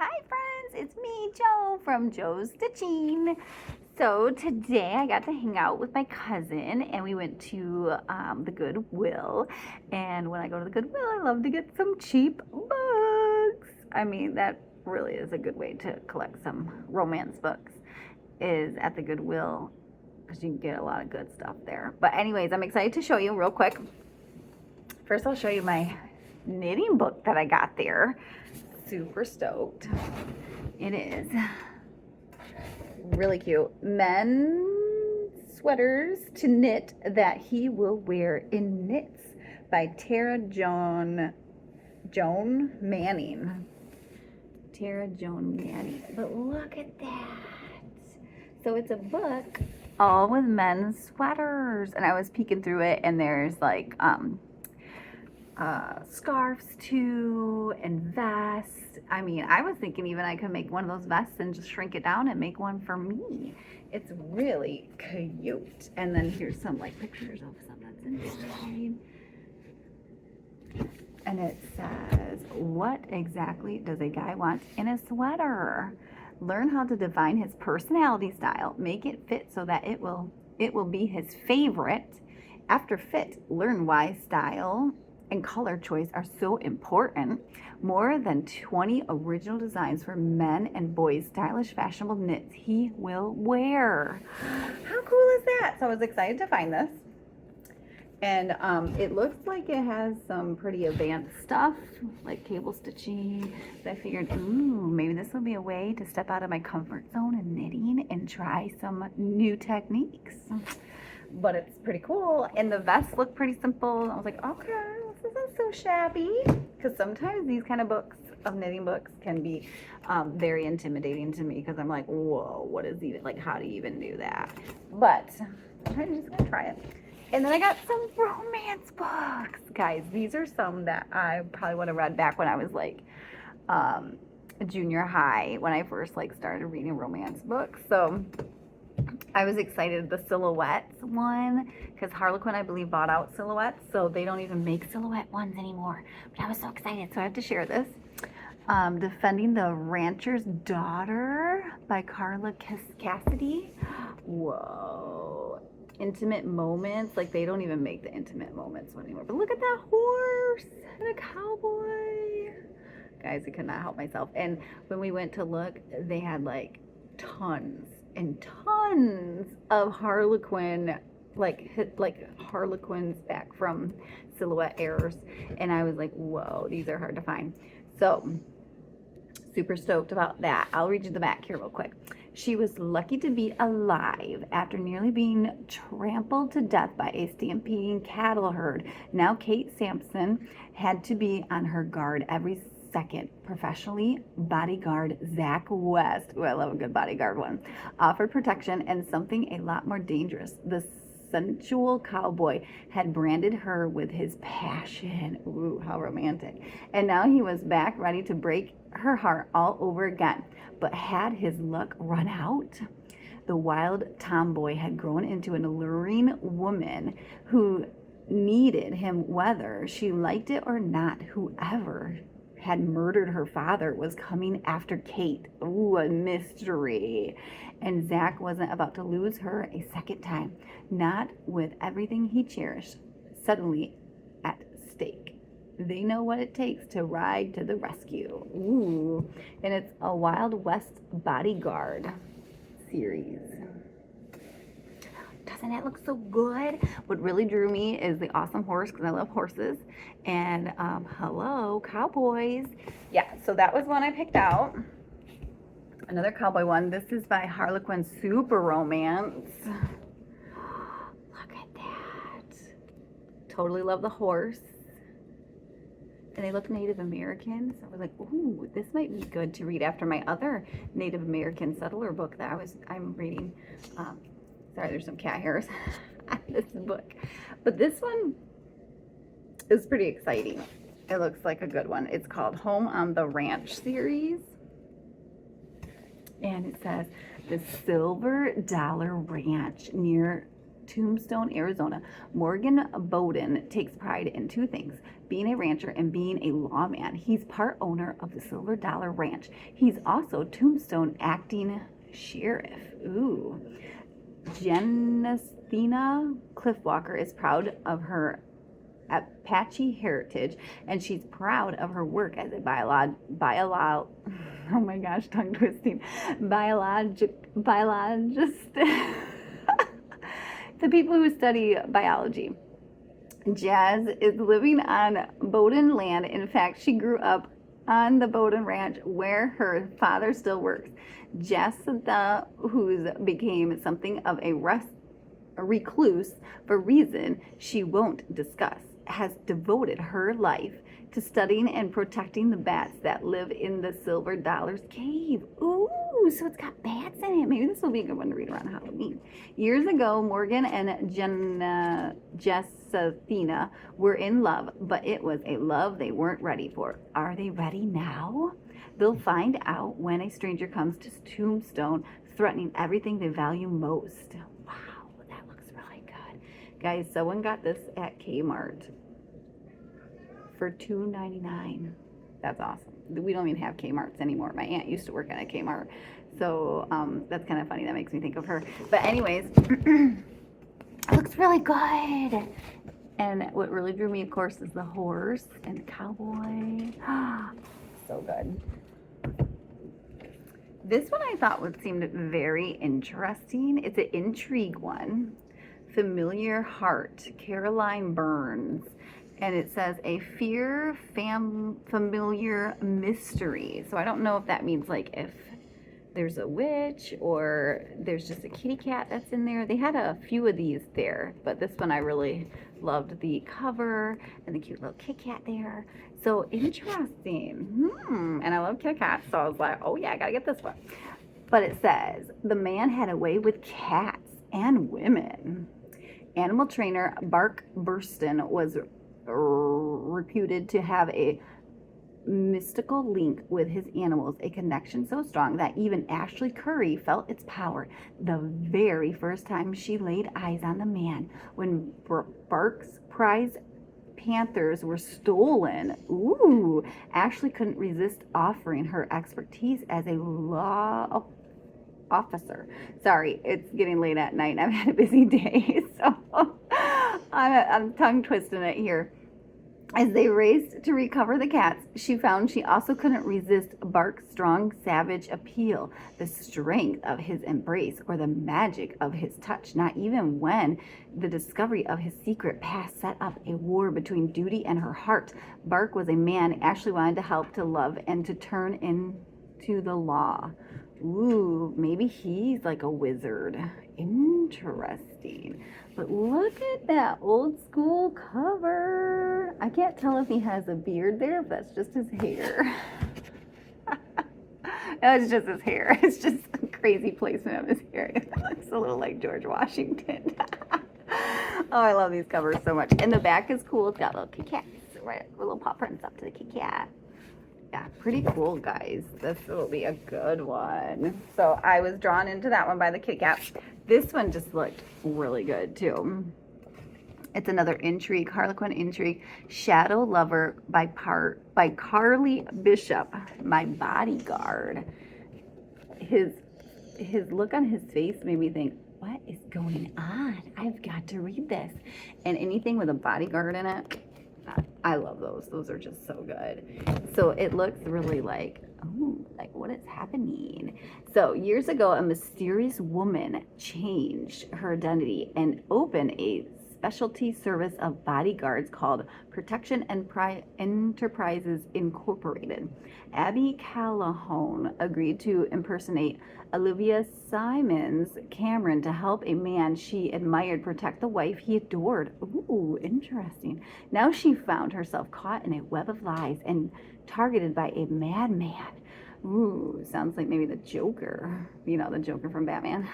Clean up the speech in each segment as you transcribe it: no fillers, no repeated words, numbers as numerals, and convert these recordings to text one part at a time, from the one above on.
Hi friends, it's me, Joe from Joe's Stitching. So today I got to hang out with my cousin and we went to the Goodwill. And when I go to the Goodwill, I love to get some cheap books. I mean, that really is a good way to collect some romance books, is at the Goodwill, because you can get a lot of good stuff there. But anyways, I'm excited to show you real quick. First, I'll show you my knitting book that I got there. Super stoked. It is really cute. Men's sweaters to knit that he will wear in knits by Tara Joan Manning. Tara Joan Manning. But look at that. So it's a book all with men's sweaters. And I was peeking through it and there's like scarves too, and vests. I mean, I was thinking even I could make one of those vests and just shrink it down and make one for me. It's really cute. And then here's some like pictures of some that's inside. And it says, what exactly does a guy want in a sweater? Learn how to define his personality style. Make it fit so that it will be his favorite. After fit, learn why style and color choice are so important. More than 20 original designs for men and boys, stylish, fashionable knits he will wear. How cool is that? So I was excited to find this. And it looks like it has some pretty advanced stuff, like cable stitching. So I figured, ooh, maybe this will be a way to step out of my comfort zone in knitting and try some new techniques. But it's pretty cool. And the vests look pretty simple. I was like, okay, this isn't so shabby. Because sometimes these kind of books, of knitting books, can be very intimidating to me. Because I'm like, whoa, what is even, like, how do you even do that? But I'm just going to try it. And then I got some romance books. Guys, these are some that I probably would have read back when I was like junior high, when I first like started reading romance books. So I was excited, the Silhouettes one, because Harlequin, I believe, bought out Silhouettes, so they don't even make Silhouette ones anymore. But I was so excited, so I have to share this. Defending the Rancher's Daughter by Carla Cassidy. Whoa. Intimate moments, like they don't even make the intimate moments anymore. But look at that horse and a cowboy. Guys, I could not help myself. And when we went to look, they had like tons and tons of Harlequin, like Harlequins back from Silhouette errors. And I was like, whoa, these are hard to find. So super stoked about that. I'll read you the back here real quick. She was lucky to be alive after nearly being trampled to death by a stampeding cattle herd. Now Kate Sampson had to be on her guard every second. Professionally, bodyguard Zach West, ooh, I love a good bodyguard one, offered protection and something a lot more dangerous. The sensual cowboy had branded her with his passion. Ooh, how romantic. And now he was back ready to break her heart all over again. But had his luck run out? The wild tomboy had grown into an alluring woman who needed him whether she liked it or not. Whoever had murdered her father was coming after Kate. Ooh, a mystery. And Zach wasn't about to lose her a second time, not with everything he cherished suddenly at stake. They know what it takes to ride to the rescue. Ooh, and it's a Wild West bodyguard series. Doesn't it look so good? What really drew me is the awesome horse, because I love horses. And hello, cowboys. Yeah, so that was one I picked out. Another cowboy one. This is by Harlequin Super Romance. Look at that. Totally love the horse. And they look Native American. So I was like, ooh, this might be good to read after my other Native American settler book that I'm reading. Sorry, there's some cat hairs on this book. But this one is pretty exciting. It looks like a good one. It's called Home on the Ranch series. And it says, the Silver Dollar Ranch near Tombstone, Arizona. Morgan Bowden takes pride in two things: being a rancher and being a lawman. He's part owner of the Silver Dollar Ranch. He's also Tombstone acting sheriff. Ooh. Genesthina Cliffwalker is proud of her Apache heritage, and she's proud of her work as a oh my gosh, tongue twisting, biologist. The people who study biology. Jazz is living on Bowden land. In fact, she grew up on the Bowden Ranch where her father still works. Jessica, who's became something of a recluse for reason she won't discuss, has devoted her life to studying and protecting the bats that live in the Silver Dollar's cave. Ooh, so it's got bats in it. Maybe this will be a good one to read around Halloween. Years ago, Morgan and Jessethina were in love, but it was a love they weren't ready for. Are they ready now? They'll find out when a stranger comes to Tombstone, threatening everything they value most. Wow, that looks really good. Guys, someone got this at Kmart for $2.99. That's awesome. We don't even have Kmarts anymore. My aunt used to work at a Kmart. So that's kind of funny. That makes me think of her. But anyways, it looks really good. And what really drew me, of course, is the horse and the cowboy. So good. This one I thought seemed very interesting. It's an intrigue one. Familiar Heart, Caroline Burns. And it says a familiar mystery. So I don't know if that means like if there's a witch or there's just a kitty cat that's in there. They had a few of these there, but this one I really loved the cover and the cute little Kit Kat there. So interesting. And I love Kit Kats, so I was like, oh yeah, I gotta get this one. But it says the man had a way with cats and women. Animal trainer Bark Burston was reputed to have a mystical link with his animals, a connection so strong that even Ashley Curry felt its power the very first time she laid eyes on the man. When Bark's prize panthers were stolen, Ashley couldn't resist offering her expertise as a law officer. Sorry, it's getting late at night and I've had a busy day, so I'm tongue twisting it here. As they raced to recover the cats, she found she also couldn't resist Bark's strong, savage appeal, the strength of his embrace, or the magic of his touch. Not even when the discovery of his secret past set up a war between duty and her heart. Bark was a man Ashley wanted to help, to love, and to turn into the law. Ooh, maybe he's like a wizard. Interesting. But look at that old school cover. I can't tell if he has a beard there, if that's just his hair. No, it's just his hair. It's just a crazy placement of his hair. It looks a little like George Washington. Oh, I love these covers so much. And the back is cool. It's got little Kit Kats, right? Little paw prints up to the Kit Kat. Yeah, pretty cool, guys. This will be a good one. So I was drawn into that one by the Kit Kat. This one just looked really good, too. It's another intrigue, Harlequin intrigue. Shadow Lover by Carly Bishop, my bodyguard. His look on his face made me think, what is going on? I've got to read this. And anything with a bodyguard in it, I love those. Those are just so good. So it looks really like, oh, like what is happening? So years ago, a mysterious woman changed her identity and opened a specialty service of bodyguards called Protection Enterprises Incorporated. Abby Calhoun agreed to impersonate Olivia Simons Cameron to help a man she admired protect the wife he adored. Ooh, interesting. Now she found herself caught in a web of lies and targeted by a madman. Ooh, sounds like maybe the Joker. You know, the Joker from Batman.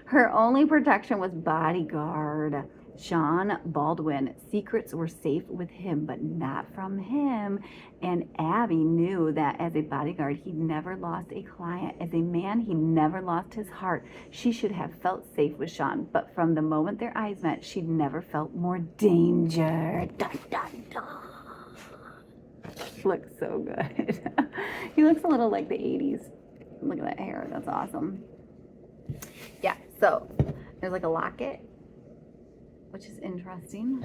Her only protection was bodyguard. Sean Baldwin, secrets were safe with him, but not from him. And Abby knew that as a bodyguard, he never lost a client. As a man, he never lost his heart. She should have felt safe with Sean, but from the moment their eyes met, she'd never felt more danger. Dun, dun, dun. Looks so good. He looks a little like the 80s. Look at that hair. That's awesome. Yeah, so there's like a locket, which is interesting.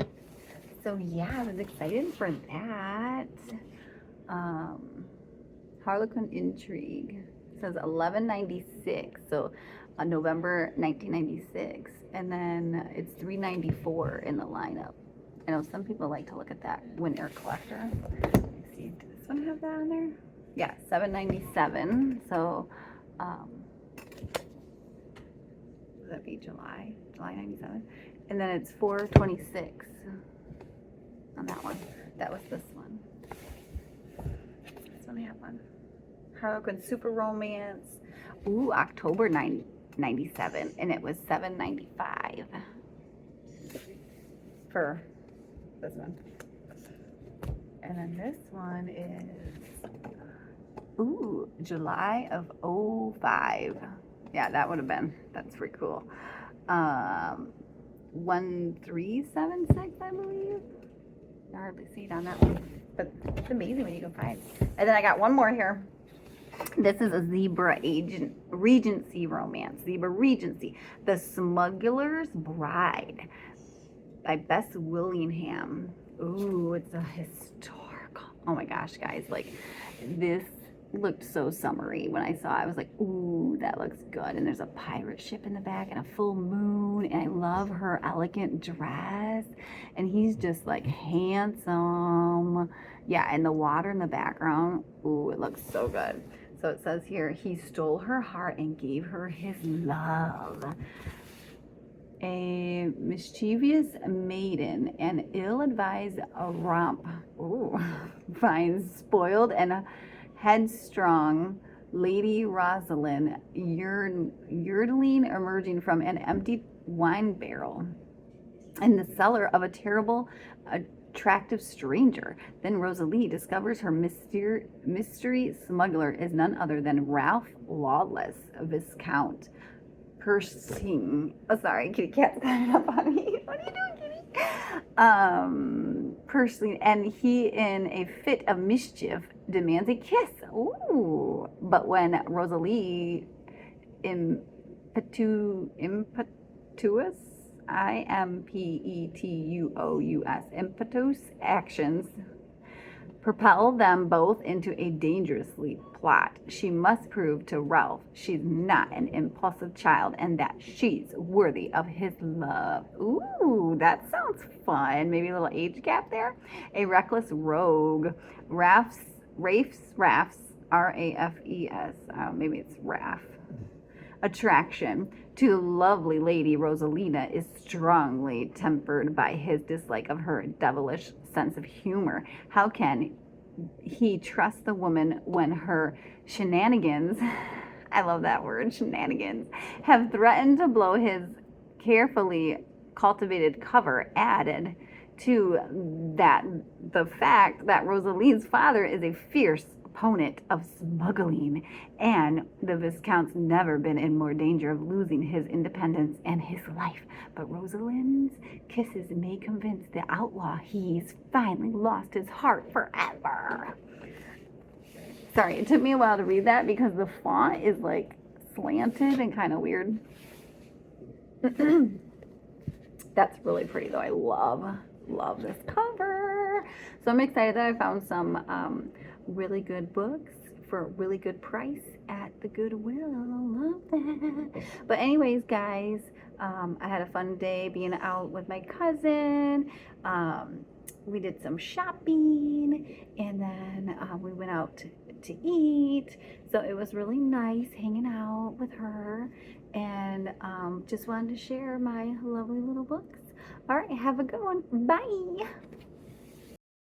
So yeah, I was excited for that. Harlequin Intrigue says 1196, so November 1996, and then it's 394 in the lineup. I know some people like to look at that Winter Collector. Let me see, does this one have that on there? Yeah, 797. So would that be July 97? And then it's 426 on that one. That was this one. This one I have one. Harlequin Super Romance. Ooh, October 97, and it was 795 for this one. And then this one is, ooh, July of 05. Yeah, that would have been, that's pretty cool. 1376, I believe. I hardly see it on that one, but it's amazing what you can find. And then I got one more here. This is a Zebra Regency romance. Zebra Regency, The Smuggler's Bride by Bess Willingham. Ooh, it's a historical. Oh my gosh, guys, like this looked so summery when I saw it. I was like, ooh, that looks good. And there's a pirate ship in the back and a full moon. And I love her elegant dress. And he's just like handsome. Yeah, and the water in the background. Ooh, it looks so good. So it says here, he stole her heart and gave her his love. A mischievous maiden and ill-advised romp finds spoiled and headstrong Lady Rosalind yodeling emerging from an empty wine barrel in the cellar of a terrible, attractive stranger. Then Rosalie discovers her mystery smuggler is none other than Ralph Lawless, Viscount Pershing. Oh, sorry, kitty cat's coming up on me. What are you doing, kitty? Pershing, and he, in a fit of mischief, demands a kiss. Ooh! But when Rosalie, impetuous, impetuous actions propel them both into a dangerously plot. She must prove to Ralph she's not an impulsive child and that she's worthy of his love. Ooh, that sounds fun. Maybe a little age gap there. A reckless rogue, Rafes, R-A-F-E-S, maybe it's Raff. Attraction to the lovely Lady Rosalina is strongly tempered by his dislike of her devilish sense of humor. How can he trust the woman when her shenanigans, I love that word, shenanigans, have threatened to blow his carefully cultivated cover? Added to that, the fact that Rosaline's father is a fierce opponent of smuggling, and the Viscount's never been in more danger of losing his independence and his life. But Rosalind's kisses may convince the outlaw he's finally lost his heart forever. Sorry, it took me a while to read that because the font is like slanted and kind of weird. That's really pretty though. I love this cover. So I'm excited that I found some really good books for a really good price at the Goodwill. Love that. But anyways, guys, I had a fun day being out with my cousin. We did some shopping, and then we went out to eat. So it was really nice hanging out with her, and just wanted to share my lovely little books. All right, have a good one. Bye.